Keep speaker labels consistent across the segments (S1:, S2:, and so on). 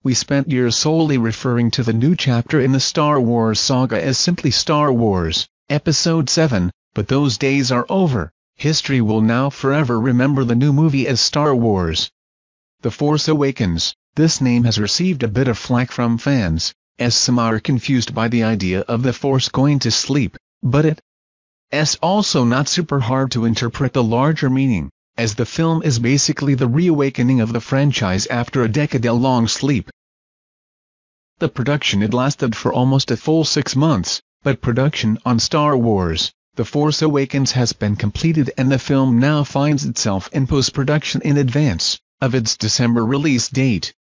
S1: we spent years solely referring to the new chapter in the Star Wars saga as simply Star Wars, Episode 7, but those days are over. History will now forever remember the new movie as Star Wars The Force Awakens. This name has received a bit of flack from fans, as some are confused by the idea of the Force going to sleep, but it's also not super hard to interpret the larger meaning, as the film is basically the reawakening of the franchise after a decade-long sleep. The production had lasted for almost a full 6 months, but production on Star Wars The Force Awakens has been completed and the film now finds itself in post-production in advance of its December release date.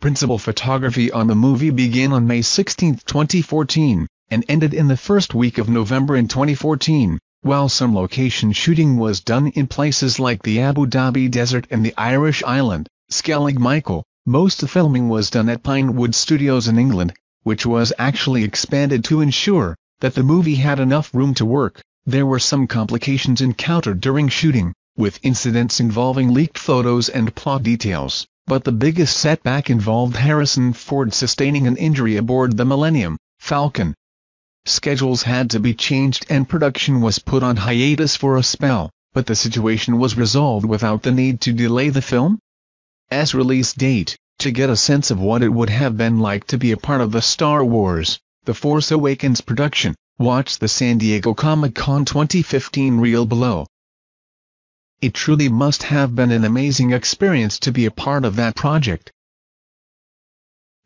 S1: Principal photography on the movie began on May 16, 2014, and ended in the first week of November in 2014, while some location shooting was done in places like the Abu Dhabi desert and the Irish island, Skellig Michael. Most of filming was done at Pinewood Studios in England, which was actually expanded to ensure that the movie had enough room to work. There were some complications encountered during shooting, with incidents involving leaked photos and plot details, but the biggest setback involved Harrison Ford sustaining an injury aboard the Millennium Falcon. Schedules had to be changed and production was put on hiatus for a spell, but the situation was resolved without the need to delay the film's release date. To get a sense of what it would have been like to be a part of the Star Wars The Force Awakens production, watch the San Diego Comic-Con 2015 reel below. It truly must have been an amazing experience to be a part of that project.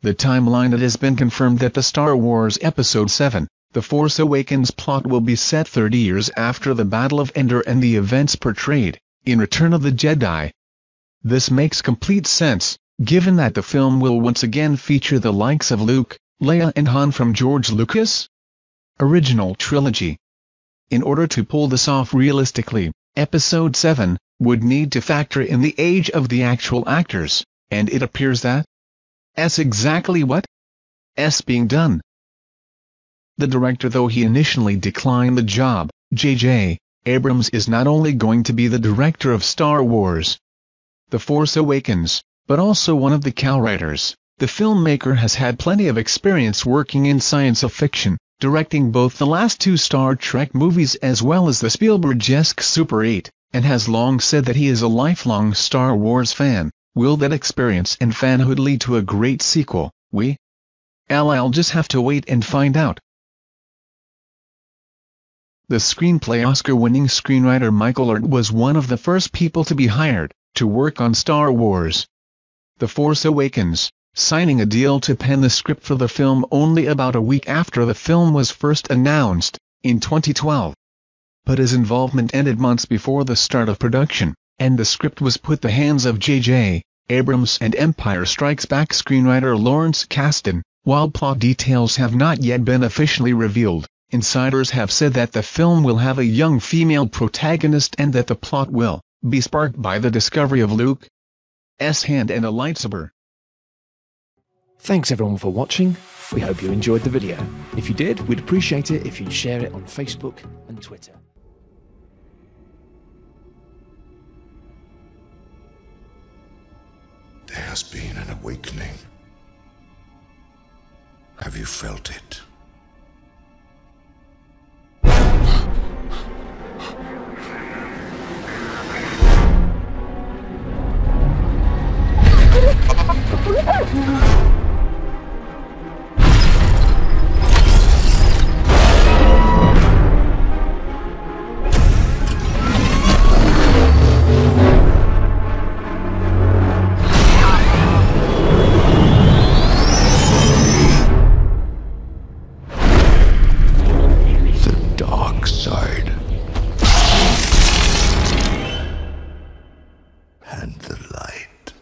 S1: The timeline: it has been confirmed that the Star Wars Episode 7, The Force Awakens plot will be set 30 years after the Battle of Endor and the events portrayed in Return of the Jedi. This makes complete sense, given that the film will once again feature the likes of Luke, Leia and Han from George Lucas' original trilogy. In order to pull this off realistically, Episode 7 would need to factor in the age of the actual actors, and it appears that's exactly what's being done. The director, though he initially declined the job, J.J. Abrams, is not only going to be the director of Star Wars The Force Awakens, but also one of the co-writers. The filmmaker has had plenty of experience working in science fiction, directing both the last 2 Star Trek movies as well as the Spielberg-esque Super 8, and has long said that he is a lifelong Star Wars fan. Will that experience and fanhood lead to a great sequel? I'll just have to wait and find out. The screenplay Oscar-winning screenwriter Michael Lurt was one of the first people to be hired to work on Star Wars The Force Awakens, signing a deal to pen the script for the film only about a week after the film was first announced, in 2012. But his involvement ended months before the start of production, and the script was put in the hands of J.J. Abrams and Empire Strikes Back screenwriter Lawrence Kasdan. While plot details have not yet been officially revealed, insiders have said that the film will have a young female protagonist and that the plot will be sparked by the discovery of Luke's hand and a lightsaber.
S2: Thanks everyone for watching. We hope you enjoyed the video. If you did, we'd appreciate it if you'd share it on Facebook and Twitter.
S3: There has been an awakening. Have you felt it? And the light.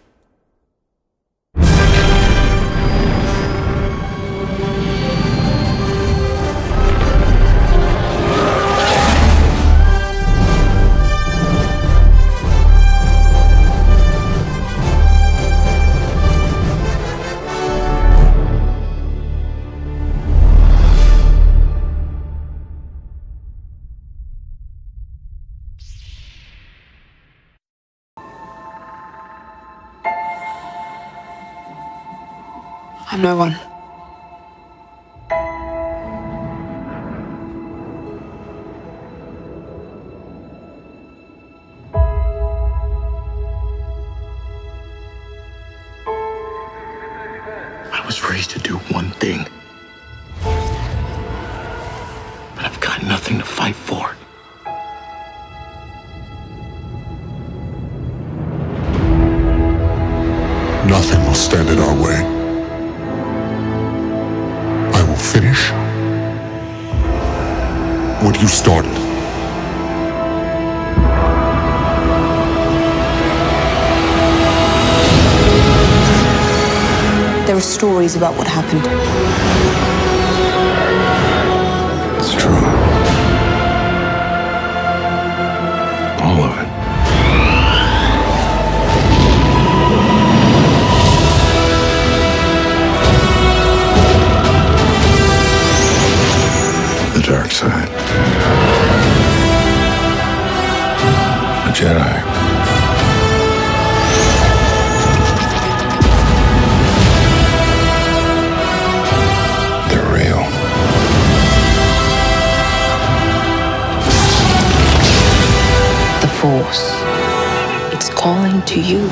S4: I'm no one.
S3: I was raised to do one thing. But I've got nothing to fight for. Nothing will stand in our way. I will finish what you started.
S4: There are stories about what happened.
S3: It's true. All of it. The dark side. A Jedi. They're real.
S4: The Force. It's calling to you.